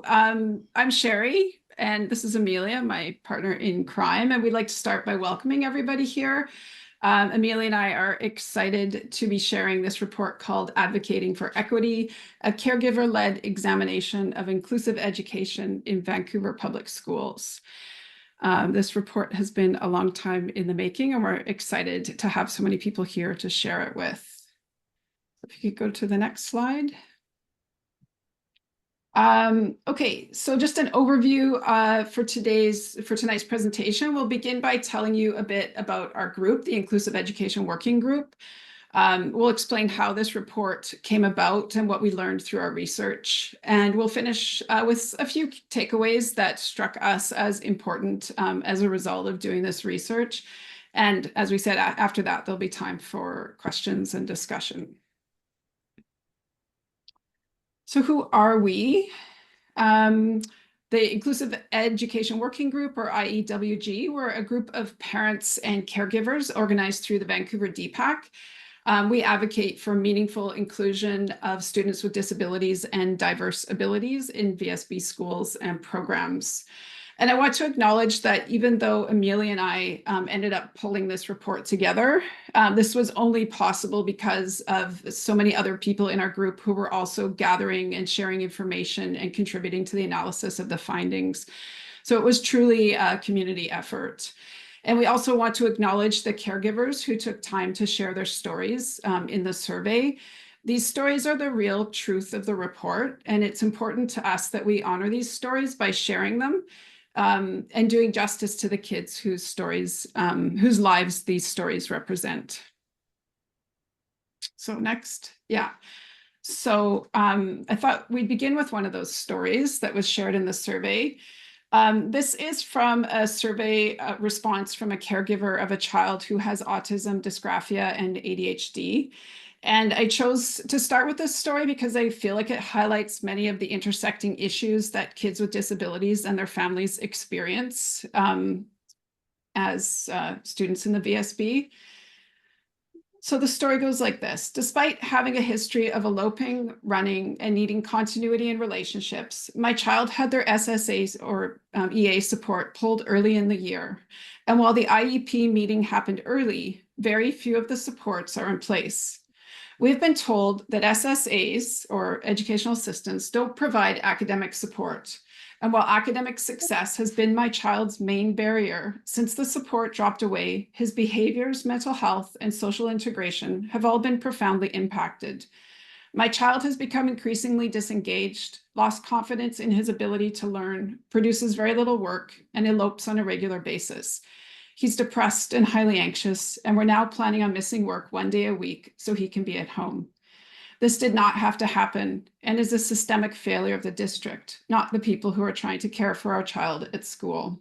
I'm Sherry, and this is Amelia, my partner in crime, and we'd like to start by welcoming everybody here. Amelia and I are excited to be sharing this report called Advocating for Equity, a caregiver-led examination of inclusive education in Vancouver public schools. This report has been a long time in the making, and we're excited to have so many people here to share it with. If you could go to the next slide. Okay, so just an overview for tonight's presentation. We'll begin by telling you a bit about our group, the Inclusive Education Working Group. We'll explain how this report came about and what we learned through our research. And we'll finish with a few takeaways that struck us as important as a result of doing this research. And as we said, after that, there'll be time for questions and discussion. So who are we? The Inclusive Education Working Group, or IEWG, we're a group of parents and caregivers organized through the Vancouver DPAC. We advocate for meaningful inclusion of students with disabilities and diverse abilities in VSB schools and programs. And I want to acknowledge that even though Amelia and I ended up pulling this report together, this was only possible because of so many other people in our group who were also gathering and sharing information and contributing to the analysis of the findings. So it was truly a community effort. And we also want to acknowledge the caregivers who took time to share their stories in the survey. These stories are the real truth of the report, and it's important to us that we honor these stories by sharing them. And doing justice to the kids whose lives these stories represent. So next, yeah. So I thought we'd begin with one of those stories that was shared in the survey. This is from a survey response from a caregiver of a child who has autism, dysgraphia, and ADHD. And I chose to start with this story because I feel like it highlights many of the intersecting issues that kids with disabilities and their families experience as students in the VSB. So the story goes like this. Despite having a history of eloping, running, and needing continuity in relationships, my child had their SSAs or EA support pulled early in the year. And while the IEP meeting happened early, very few of the supports are in place. We've been told that SSAs, or educational assistants, don't provide academic support. And while academic success has been my child's main barrier, since the support dropped away, his behaviors, mental health, and social integration have all been profoundly impacted. My child has become increasingly disengaged, lost confidence in his ability to learn, produces very little work, and elopes on a regular basis. He's depressed and highly anxious, and we're now planning on missing work one day a week so he can be at home. This did not have to happen and is a systemic failure of the district, not the people who are trying to care for our child at school.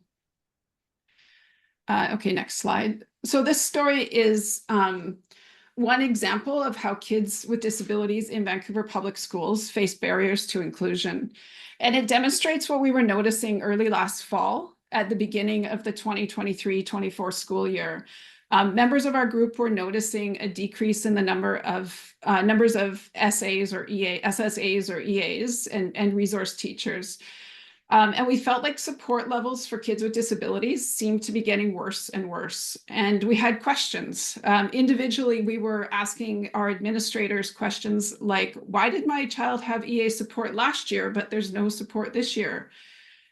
Okay, next slide. So this story is one example of how kids with disabilities in Vancouver public schools face barriers to inclusion. And it demonstrates what we were noticing early last fall at the beginning of the 2023-24 school year. Members of our group were noticing a decrease in the numbers of SSAs or EAs and resource teachers. And we felt like support levels for kids with disabilities seemed to be getting worse and worse. And we had questions. Individually, we were asking our administrators questions like, why did my child have EA support last year, but there's no support this year?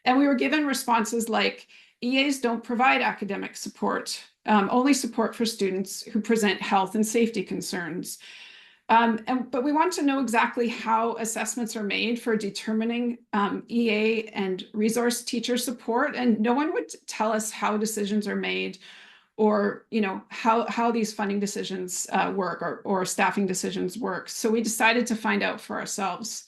And we were given responses like, EAs don't provide academic support, only support for students who present health and safety concerns. But we want to know exactly how assessments are made for determining EA and resource teacher support, and no one would tell us how decisions are made or how these funding decisions work or staffing decisions work. So we decided to find out for ourselves.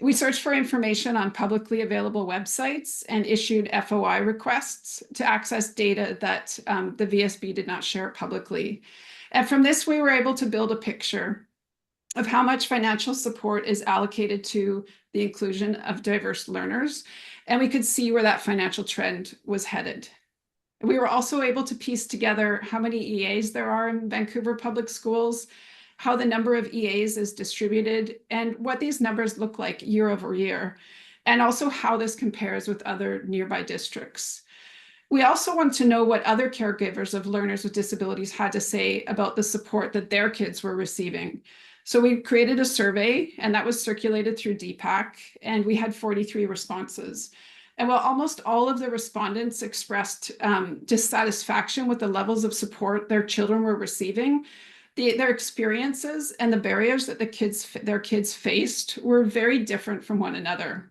We searched for information on publicly available websites and issued FOI requests to access data that the VSB did not share publicly. And from this, we were able to build a picture of how much financial support is allocated to the inclusion of diverse learners. And we could see where that financial trend was headed. We were also able to piece together how many EAs there are in Vancouver public schools, how the number of EAs is distributed, and what these numbers look like year over year. and also how this compares with other nearby districts. We also want to know what other caregivers of learners with disabilities had to say about the support that their kids were receiving. So we created a survey, and that was circulated through DPAC, and we had 43 responses. And while almost all of the respondents expressed dissatisfaction with the levels of support their children were receiving, their experiences and the barriers that their kids faced were very different from one another.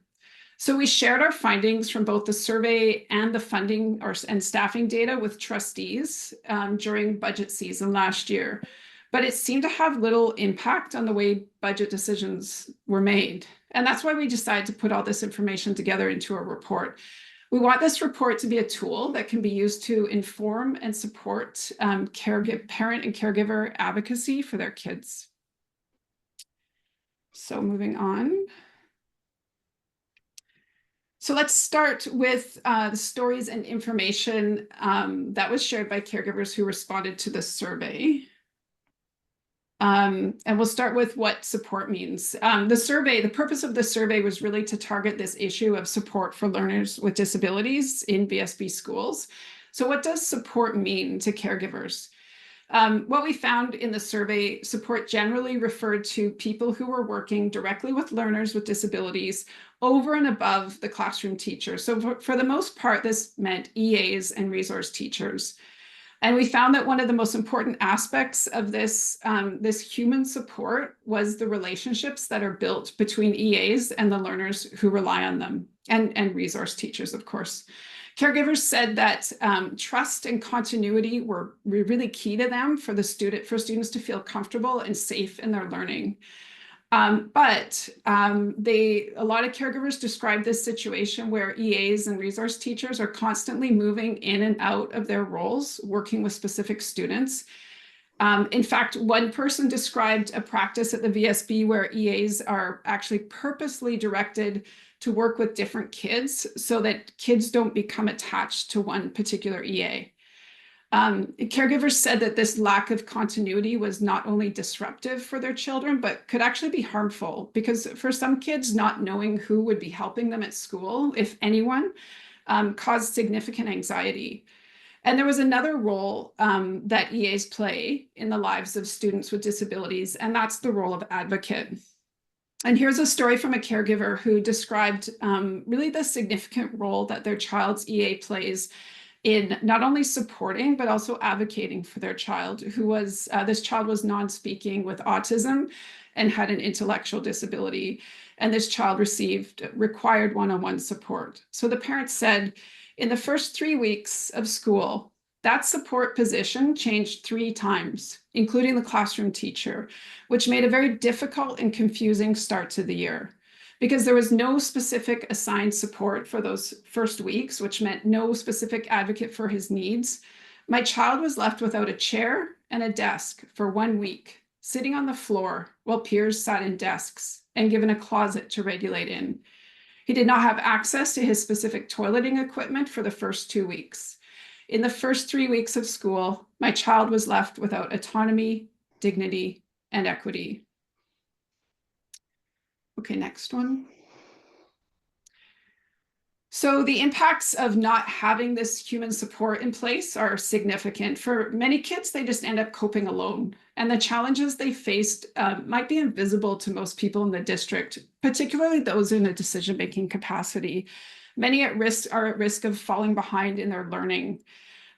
So we shared our findings from both the survey and the funding and staffing data with trustees during budget season last year, but it seemed to have little impact on the way budget decisions were made. And that's why we decided to put all this information together into a report. We want this report to be a tool that can be used to inform and support parent and caregiver advocacy for their kids. So moving on. So let's start with the stories and information that was shared by caregivers who responded to the survey. And we'll start with what support means. The purpose of the survey was really to target this issue of support for learners with disabilities in VSB schools. So what does support mean to caregivers? What we found in the survey, support generally referred to people who were working directly with learners with disabilities over and above the classroom teacher. So for the most part, this meant EAs and resource teachers. And we found that one of the most important aspects of this human support was the relationships that are built between EAs and the learners who rely on them, and resource teachers, of course. Caregivers said that trust and continuity were really key to them for students to feel comfortable and safe in their learning. But a lot of caregivers describe this situation where EAs and resource teachers are constantly moving in and out of their roles, working with specific students. In fact, one person described a practice at the VSB where EAs are actually purposely directed to work with different kids so that kids don't become attached to one particular EA. Caregivers said that this lack of continuity was not only disruptive for their children, but could actually be harmful, because for some kids, not knowing who would be helping them at school, if anyone, caused significant anxiety. And there was another role that EAs play in the lives of students with disabilities, and that's the role of advocate. And here's a story from a caregiver who described really the significant role that their child's EA plays in not only supporting, but also advocating for their child, who was, this child was non-speaking with autism and had an intellectual disability. And this child required one-on-one support. So the parents said, in the first 3 weeks of school, that support position changed 3 times, including the classroom teacher, which made a very difficult and confusing start to the year. Because there was no specific assigned support for those first weeks, which meant no specific advocate for his needs, my child was left without a chair and a desk for 1 week, sitting on the floor while peers sat in desks and given a closet to regulate in. He did not have access to his specific toileting equipment for the first 2 weeks. In the first 3 weeks of school, my child was left without autonomy, dignity, and equity. Okay, next one. So the impacts of not having this human support in place are significant. For many kids, they just end up coping alone. And the challenges they faced might be invisible to most people in the district, particularly those in a decision-making capacity. Many are at risk of falling behind in their learning.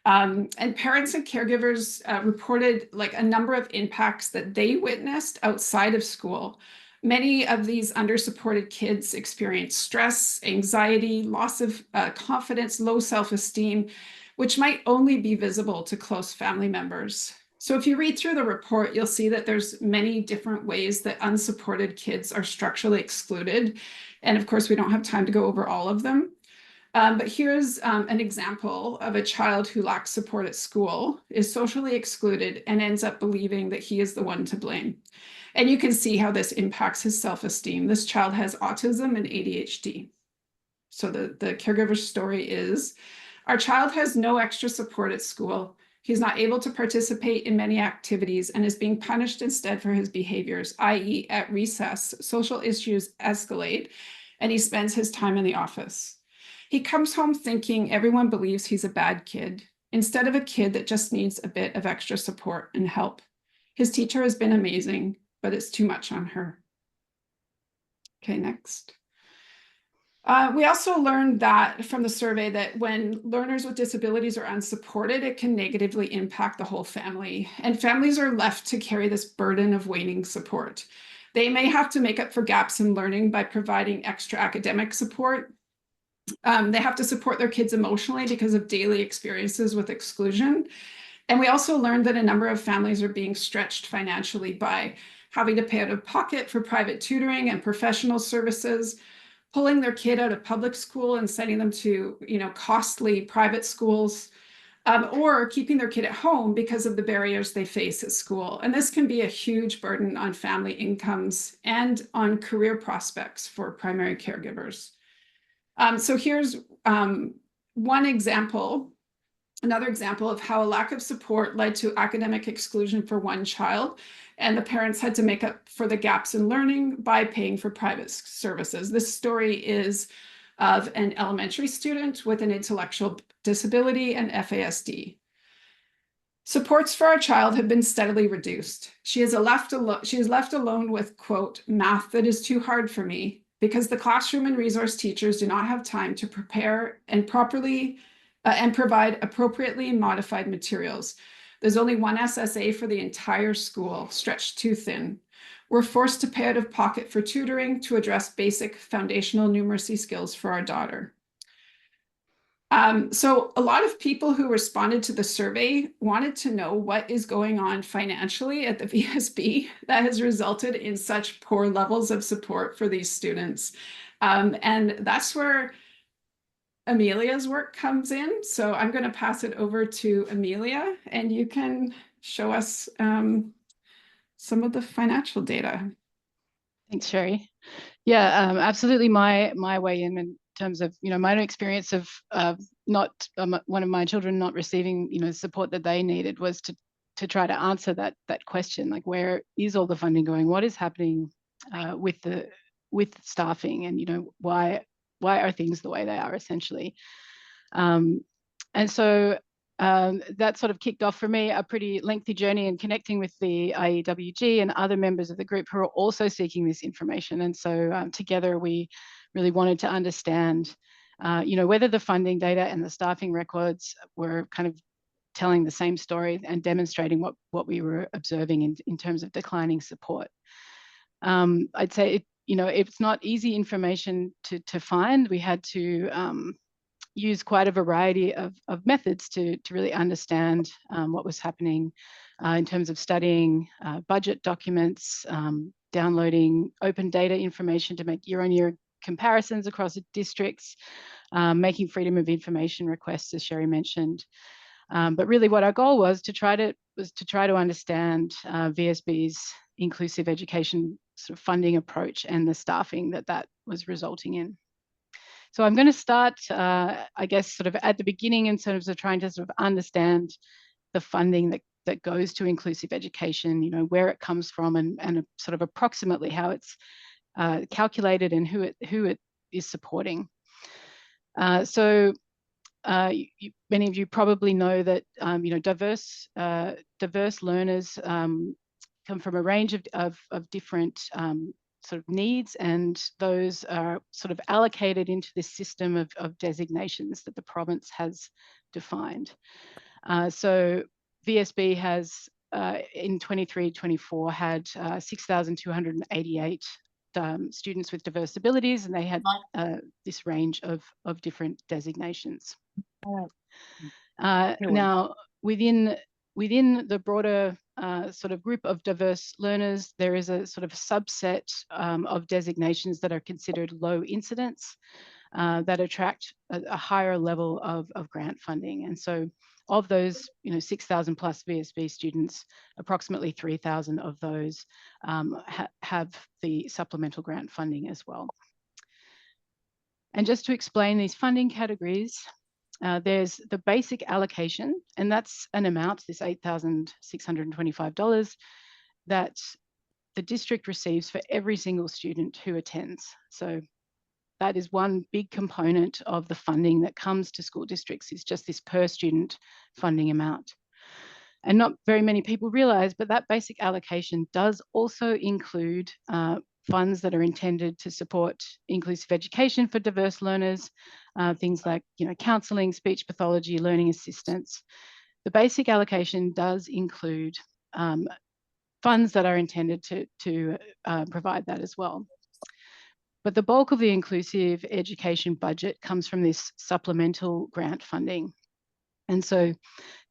And parents and caregivers reported like a number of impacts that they witnessed outside of school. Many of these undersupported kids experience stress, anxiety, loss of confidence, low self-esteem, which might only be visible to close family members. So if you read through the report, you'll see that there's many different ways that unsupported kids are structurally excluded. And of course, we don't have time to go over all of them. But here's an example of a child who lacks support at school, is socially excluded, and ends up believing that he is the one to blame. And you can see how this impacts his self-esteem. This child has autism and ADHD. So the caregiver's story is, our child has no extra support at school. He's not able to participate in many activities and is being punished instead for his behaviors, i.e. at recess, social issues escalate, and he spends his time in the office. He comes home thinking everyone believes he's a bad kid, instead of a kid that just needs a bit of extra support and help. His teacher has been amazing, but it's too much on her. Okay, next. We also learned that from the survey that when learners with disabilities are unsupported, it can negatively impact the whole family. And families are left to carry this burden of waiting support. They may have to make up for gaps in learning by providing extra academic support. They have to support their kids emotionally because of daily experiences with exclusion. And we also learned that a number of families are being stretched financially by having to pay out of pocket for private tutoring and professional services, pulling their kid out of public school and sending them to, costly private schools, or keeping their kid at home because of the barriers they face at school. And this can be a huge burden on family incomes and on career prospects for primary caregivers. So here's one example, another example of how a lack of support led to academic exclusion for one child, and the parents had to make up for the gaps in learning by paying for private services. This story is of an elementary student with an intellectual disability and FASD. Supports for our child have been steadily reduced. She is left alone with, quote, math that is too hard for me, because the classroom and resource teachers do not have time to prepare and properly and provide appropriately modified materials. There's only one SSA for the entire school, stretched too thin. We're forced to pay out of pocket for tutoring to address basic foundational numeracy skills for our daughter. So a lot of people who responded to the survey wanted to know what is going on financially at the VSB that has resulted in such poor levels of support for these students. And that's where Amelia's work comes in. So I'm going to pass it over to Amelia, and you can show us some of the financial data. Thanks, Sherry. Yeah, absolutely. My way in terms of my own experience of not one of my children not receiving support that they needed was to try to answer that question, like, where is all the funding going? What is happening with staffing, and why are things the way they are, essentially? And so that sort of kicked off for me a pretty lengthy journey in connecting with the IEWG and other members of the group who are also seeking this information. And so together we really wanted to understand, whether the funding data and the staffing records were kind of telling the same story and demonstrating what we were observing in terms of declining support. I'd say it's not easy information to find. We had to use quite a variety of methods to really understand what was happening in terms of studying budget documents, downloading open data information to make year-on-year comparisons across districts, making freedom of information requests, as Sherry mentioned. But really what our goal was to try to understand VSB's inclusive education sort of funding approach and the staffing that was resulting in. So I'm going to start, I guess, sort of at the beginning in terms of trying to sort of understand the funding that goes to inclusive education, where it comes from, and sort of approximately how it's calculated and who it is supporting. So many of you probably know that diverse learners come from a range of different sort of needs, and those are sort of allocated into this system of designations that the province has defined. So VSB has in 23-24 had 6,288 students with diverse abilities, and they had this range of different designations. Now, within the broader sort of group of diverse learners, there is a sort of subset of designations that are considered low incidence that attract a higher level of grant funding. And so of those 6,000 plus VSB students, approximately 3,000 of those have the supplemental grant funding as well. And just to explain these funding categories, there's the basic allocation, and that's an amount, this $8,625, that the district receives for every single student who attends. So that is one big component of the funding that comes to school districts, is just this per student funding amount. And not very many people realise, but that basic allocation does also include funds that are intended to support inclusive education for diverse learners, things like counselling, speech pathology, learning assistance. The basic allocation does include funds that are intended to provide that as well. But the bulk of the inclusive education budget comes from this supplemental grant funding. And so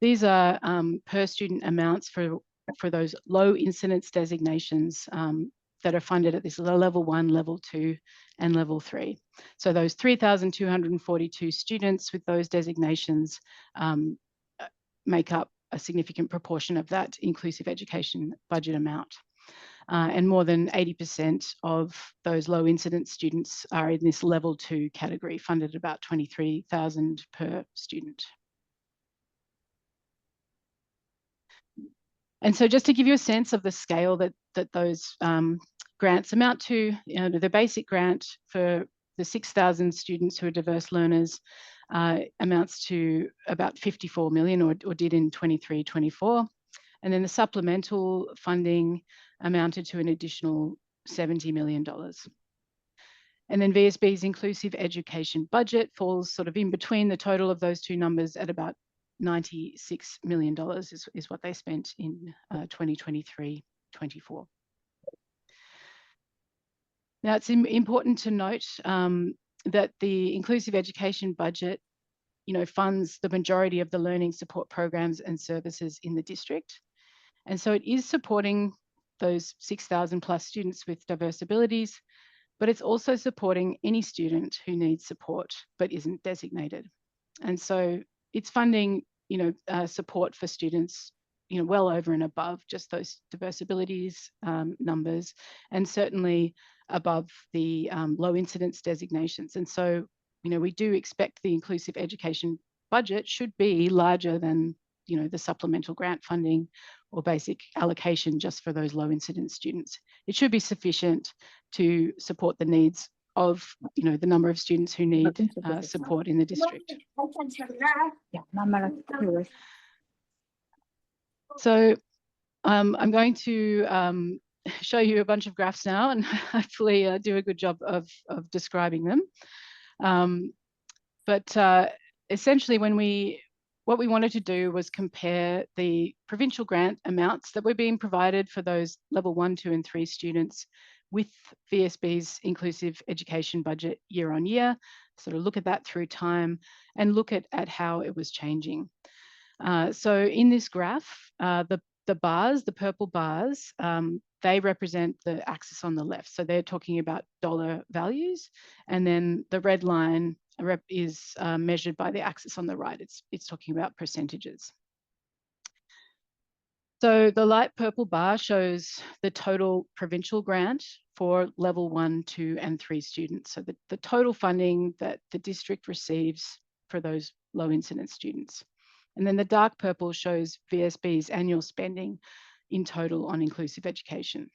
these are per student amounts for those low incidence designations that are funded at this level 1, level 2, and level 3. So those 3,242 students with those designations make up a significant proportion of that inclusive education budget amount. And more than 80% of those low incidence students are in this level 2 category, funded at about $23,000 per student. And so just to give you a sense of the scale that those grants amount to, the basic grant for the 6,000 students who are diverse learners amounts to about 54 million, or did in 23-24. And then the supplemental funding amounted to an additional $70 million. And then VSB's inclusive education budget falls sort of in between the total of those two numbers at about $96 million is what they spent in 2023-24. Now, it's important to note that the inclusive education budget, funds the majority of the learning support programs and services in the district. And so it is supporting those 6,000 plus students with diverse abilities, but it's also supporting any student who needs support but isn't designated. And so it's funding support for students, well over and above just those diverse abilities numbers, and certainly above the low incidence designations. And so, we do expect the inclusive education budget should be larger than, the supplemental grant funding or basic allocation just for those low incidence students. It should be sufficient to support the needs of, the number of students who need support in the district. So I'm going to show you a bunch of graphs now and hopefully do a good job of describing them. But essentially what we wanted to do was compare the provincial grant amounts that were being provided for those level 1, 2, and 3 students with VSB's inclusive education budget year on year, sort of look at that through time and look at how it was changing. So in this graph, the bars, the purple bars, they represent the axis on the left. So they're talking about dollar values. And then the red line is measured by the axis on the right. It's talking about percentages. So the light purple bar shows the total provincial grant for level 1, 2, and 3 students. So the total funding that the district receives for those low incidence students. And then the dark purple shows VSB's annual spending in total on inclusive education.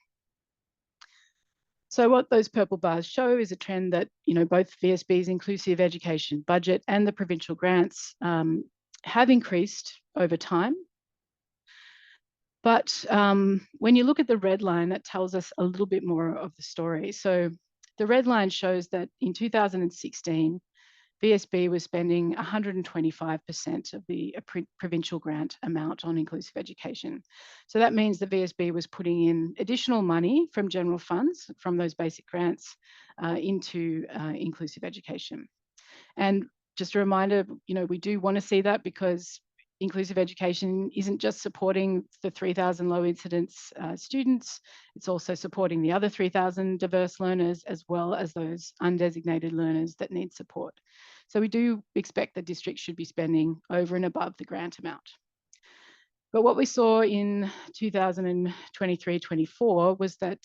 So what those purple bars show is a trend that, both VSB's inclusive education budget and the provincial grants have increased over time. But when you look at the red line, that tells us a little bit more of the story. So the red line shows that in 2016, VSB was spending 125% of the provincial grant amount on inclusive education. So that means the VSB was putting in additional money from general funds, from those basic grants, into inclusive education. And just a reminder, we do want to see that because inclusive education isn't just supporting the 3,000 low incidence students, it's also supporting the other 3,000 diverse learners, as well as those undesignated learners that need support. So we do expect the district should be spending over and above the grant amount. But what we saw in 2023-24 was that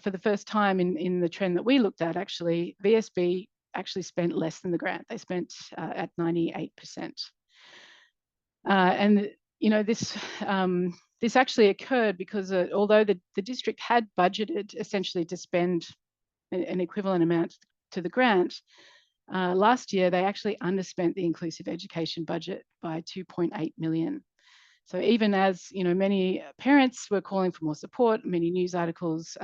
for the first time in the trend that we looked at, actually, VSB actually spent less than the grant. They spent at 98%. And this actually occurred because although the district had budgeted essentially to spend an equivalent amount to the grant, last year they actually underspent the inclusive education budget by 2.8 million. So even as many parents were calling for more support, many news articles,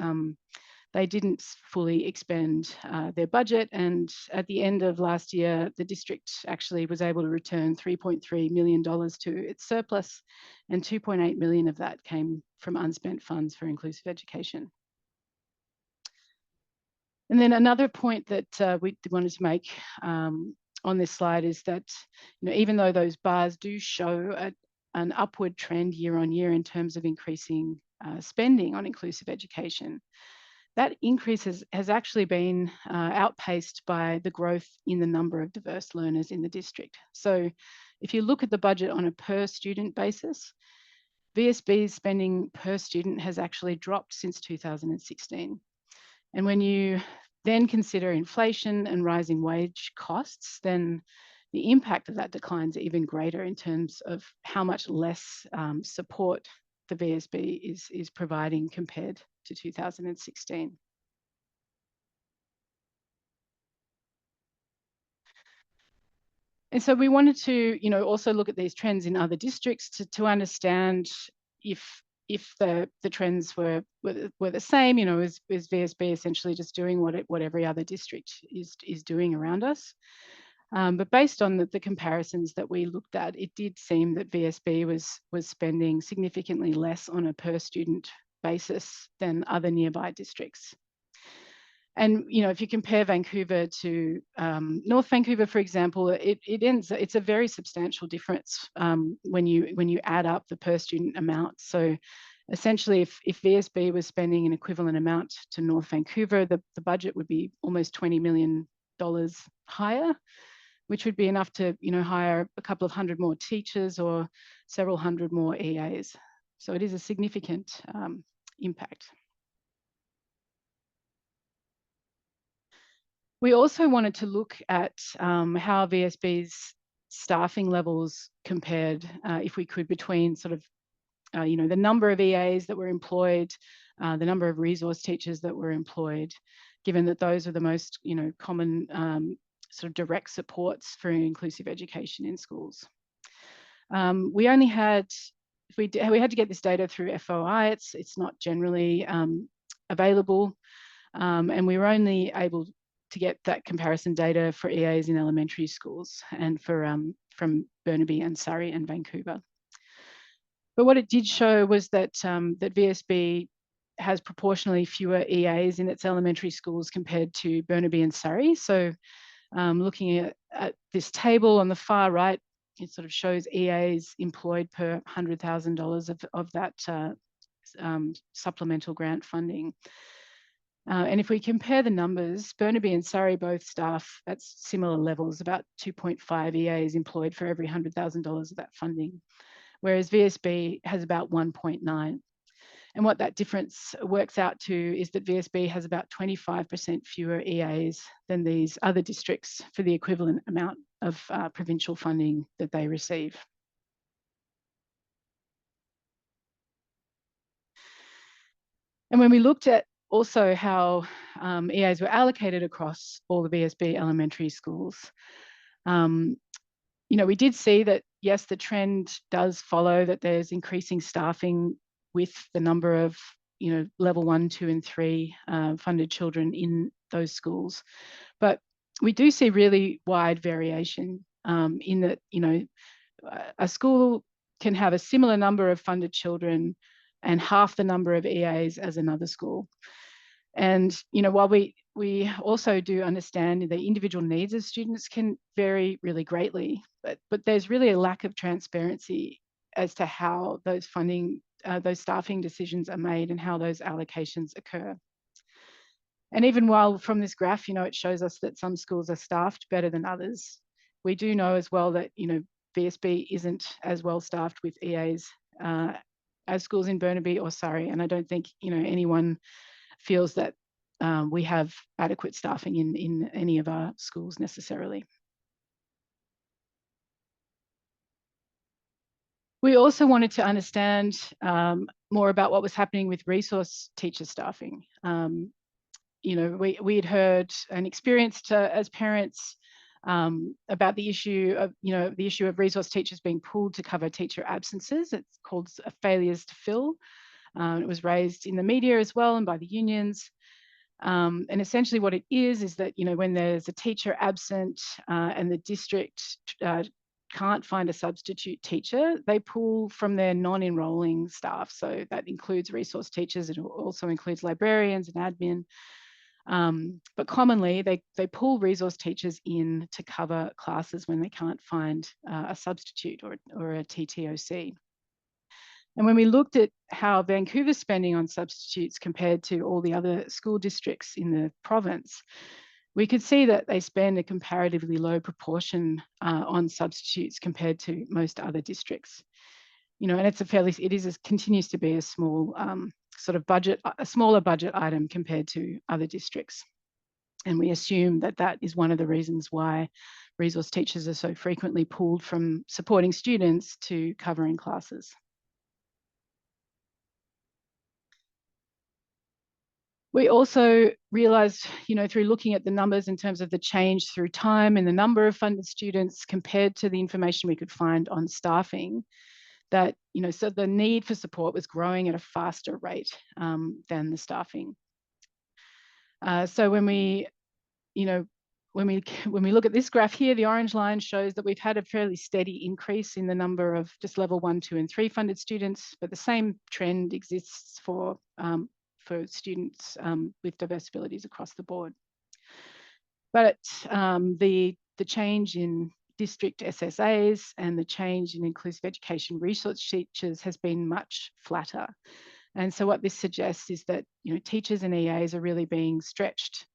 they didn't fully expend their budget. And at the end of last year, the district actually was able to return $3.3 million to its surplus, and 2.8 million of that came from unspent funds for inclusive education. And then another point that we wanted to make on this slide is that even though those bars do show an upward trend year on year in terms of increasing spending on inclusive education, that increase has actually been outpaced by the growth in the number of diverse learners in the district. So if you look at the budget on a per student basis, VSB's spending per student has actually dropped since 2016. And when you then consider inflation and rising wage costs, then the impact of that decline is even greater in terms of how much less support the VSB is providing compared to 2016. And so we wanted to, also look at these trends in other districts to understand if the trends were the same, is VSB essentially just doing what every other district is doing around us. But based on the comparisons that we looked at, it did seem that VSB was spending significantly less on a per student basis than other nearby districts. And if you compare Vancouver to North Vancouver, for example, it's a very substantial difference when you add up the per student amount. So essentially, if VSB was spending an equivalent amount to North Vancouver, the budget would be almost $20 million higher, which would be enough to hire a couple of hundred more teachers or several hundred more EAs. So it is a significant impact. We also wanted to look at how VSB's staffing levels compared, if we could, between sort of, the number of EAs that were employed, the number of resource teachers that were employed, given that those are the most, common sort of direct supports for inclusive education in schools. We only had, we had to get this data through FOI. It's not generally available, and we were only able to get that comparison data for EAs in elementary schools and for from Burnaby and Surrey and Vancouver. But what it did show was that that VSB has proportionally fewer EAs in its elementary schools compared to Burnaby and Surrey. So looking at this table on the far right, it sort of shows EAs employed per $100,000 of that supplemental grant funding. And if we compare the numbers, Burnaby and Surrey both staff at similar levels, about 2.5 EAs employed for every $100,000 of that funding, whereas VSB has about 1.9. And what that difference works out to is that VSB has about 25% fewer EAs than these other districts for the equivalent amount of provincial funding that they receive. And when we looked at also how EAs were allocated across all the VSB elementary schools, we did see that, yes, the trend does follow that there's increasing staffing with the number of, level 1, 2, and 3 funded children in those schools. But we do see really wide variation in that, a school can have a similar number of funded children and half the number of EAs as another school. And while we also do understand the individual needs of students can vary really greatly, but there's really a lack of transparency as to how those staffing decisions are made and how those allocations occur. And even while from this graph, it shows us that some schools are staffed better than others, we do know as well that VSB isn't as well staffed with EAs as schools in Burnaby or Surrey, and I don't think anyone feels that we have adequate staffing in any of our schools necessarily. We also wanted to understand more about what was happening with resource teacher staffing. we had heard and experienced as parents about the issue of resource teachers being pulled to cover teacher absences. It's called failures to fill. It was raised in the media as well and by the unions. And essentially what it is that, when there's a teacher absent and the district can't find a substitute teacher, they pull from their non-enrolling staff. So that includes resource teachers. It also includes librarians and admin. But commonly they pull resource teachers in to cover classes when they can't find a substitute or a TTOC. And when we looked at how Vancouver's spending on substitutes compared to all the other school districts in the province, we could see that they spend a comparatively low proportion on substitutes compared to most other districts. And it continues to be a small sort of budget, a smaller budget item compared to other districts. And we assume that that is one of the reasons why resource teachers are so frequently pulled from supporting students to covering classes. We also realised, through looking at the numbers in terms of the change through time and the number of funded students compared to the information we could find on staffing, that, so the need for support was growing at a faster rate than the staffing. So when we look at this graph here, the orange line shows that we've had a fairly steady increase in the number of just level 1, 2, and 3 funded students, but the same trend exists for students with diverse abilities across the board. But the change in district SSAs and the change in inclusive education research teachers has been much flatter. And so what this suggests is that teachers and EAs are really being stretched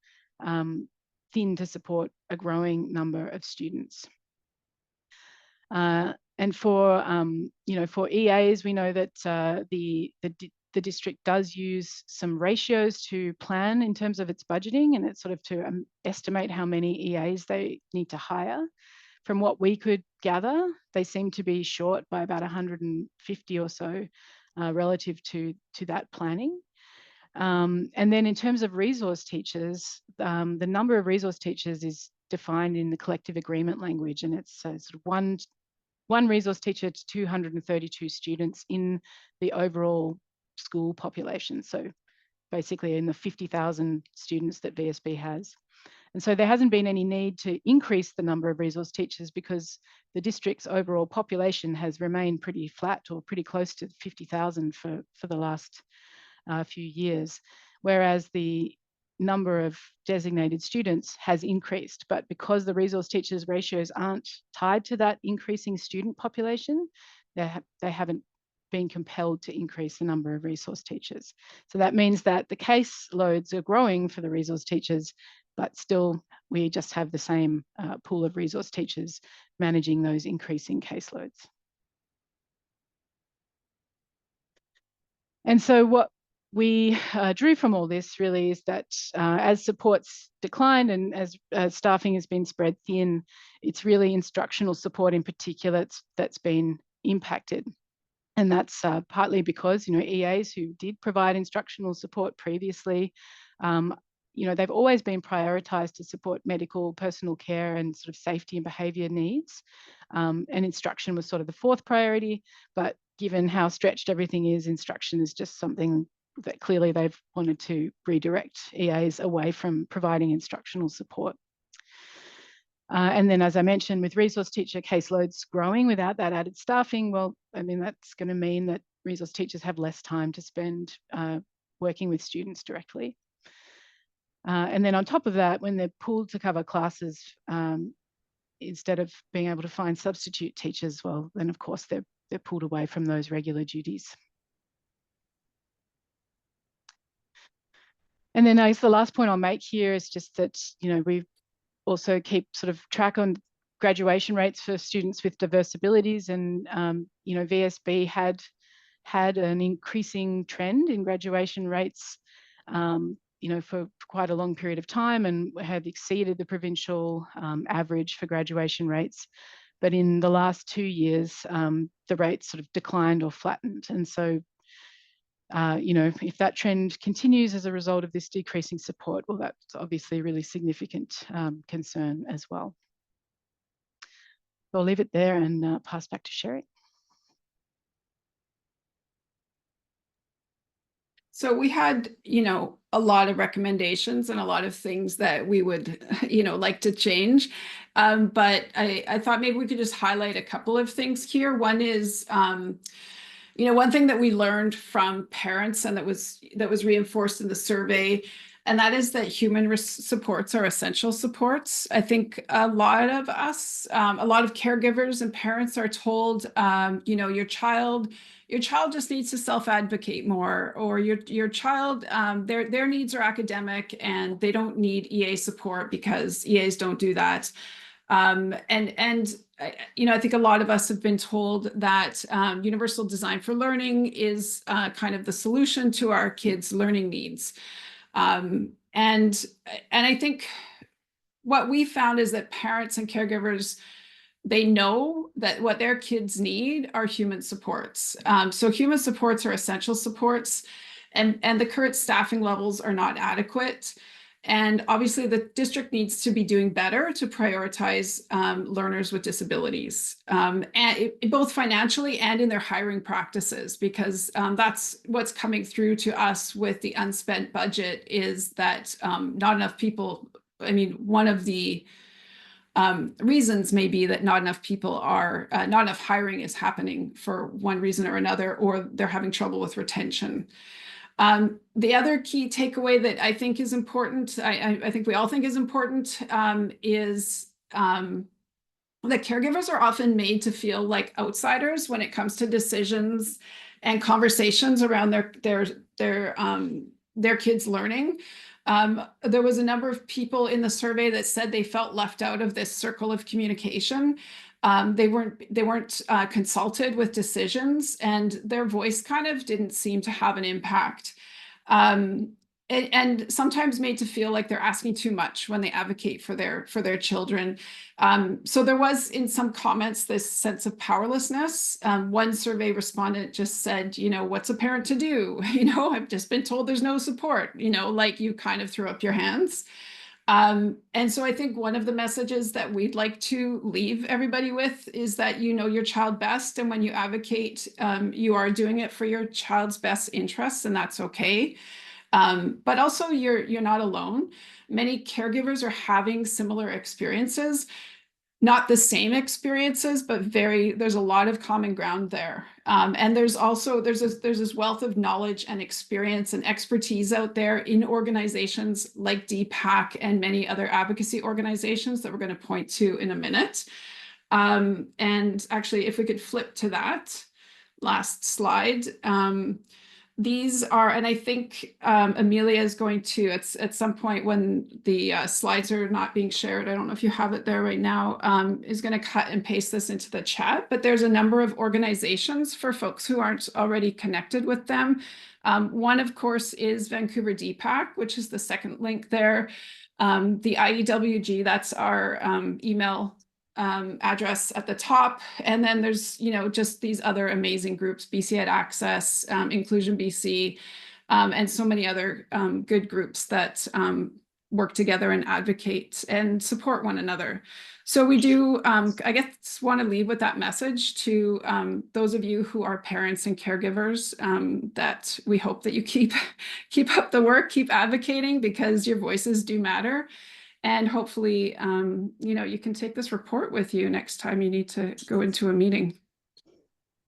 thin to support a growing number of students. And for EAs, we know that the district does use some ratios to plan in terms of its budgeting, and it's sort of to estimate how many EAs they need to hire. From what we could gather, they seem to be short by about 150 or so relative to that planning. And then in terms of resource teachers, the number of resource teachers is defined in the collective agreement language, and it's sort of one resource teacher to 232 students in the overall school population. So basically in the 50,000 students that VSB has. And so there hasn't been any need to increase the number of resource teachers because the district's overall population has remained pretty flat or pretty close to 50,000 for the last few years, whereas the number of designated students has increased. But because the resource teachers ratios aren't tied to that increasing student population, they haven't been compelled to increase the number of resource teachers. So that means that the case loads are growing for the resource teachers, but still we just have the same pool of resource teachers managing those increasing caseloads. And so what we drew from all this really is that as supports declined and as staffing has been spread thin, it's really instructional support in particular that's been impacted. And that's partly because, EAs who did provide instructional support previously, they've always been prioritised to support medical, personal care and sort of safety and behaviour needs. And instruction was sort of the fourth priority, but given how stretched everything is, instruction is just something that clearly they've wanted to redirect EAs away from providing instructional support. And then, as I mentioned, with resource teacher caseloads growing without that added staffing, well, I mean, that's going to mean that resource teachers have less time to spend working with students directly. And then on top of that, when they're pulled to cover classes, instead of being able to find substitute teachers, well, then of course they're pulled away from those regular duties. And then I guess the last point I'll make here is just that, we also keep sort of track on graduation rates for students with diverse abilities, and VSB had an increasing trend in graduation rates for quite a long period of time, and have exceeded the provincial average for graduation rates. But in the last 2 years, the rates sort of declined or flattened. And so You know, if that trend continues as a result of this decreasing support, well, that's obviously a really significant concern as well. So I'll leave it there and pass back to Sherry. So we had, a lot of recommendations and a lot of things that we would, like to change. But I thought maybe we could just highlight a couple of things here. One is, one thing that we learned from parents and that was reinforced in the survey, and that is that human supports are essential supports. I think a lot of us, a lot of caregivers and parents are told, your child just needs to self-advocate more, or your child, their needs are academic and they don't need EA support because EAs don't do that. I think a lot of us have been told that universal design for learning is kind of the solution to our kids' learning needs. And I think what we found is that parents and caregivers, they know that what their kids need are human supports. So human supports are essential supports, and the current staffing levels are not adequate. And obviously the district needs to be doing better to prioritize learners with disabilities, and both financially and in their hiring practices, because that's what's coming through to us with the unspent budget, is that not enough people, one of the reasons may be that not enough people are, not enough hiring is happening for one reason or another, or they're having trouble with retention. The other key takeaway that I think is important, I think we all think is important, is that caregivers are often made to feel like outsiders when it comes to decisions and conversations around their kids' learning. There was a number of people in the survey that said they felt left out of this circle of communication. They weren't consulted with decisions, and their voice kind of didn't seem to have an impact. And sometimes made to feel like they're asking too much when they advocate for their children. So there was, in some comments, this sense of powerlessness. One survey respondent just said, what's a parent to do? I've just been told there's no support, like you kind of threw up your hands. And so I think one of the messages that we'd like to leave everybody with is that you know your child best, and when you advocate, you are doing it for your child's best interests, and that's okay. But also you're not alone. Many caregivers are having similar experiences, not the same experiences, but there's a lot of common ground there. And there's this wealth of knowledge and experience and expertise out there in organizations like DPAC and many other advocacy organizations that we're going to point to in a minute. And actually, if we could flip to that last slide. These are, and I think Amelia is going to, at some point when the slides are not being shared, I don't know if you have it there right now, is going to cut and paste this into the chat. But there's a number of organizations for folks who aren't already connected with them. One, of course, is Vancouver DPAC, which is the second link there. The IEWG, that's our email address at the top. And then there's, just these other amazing groups, BC Ed Access, Inclusion BC, and so many other good groups that work together and advocate and support one another. So we do, I guess, want to leave with that message to those of you who are parents and caregivers, that we hope that you keep up the work, keep advocating, because your voices do matter. And hopefully, you can take this report with you next time you need to go into a meeting.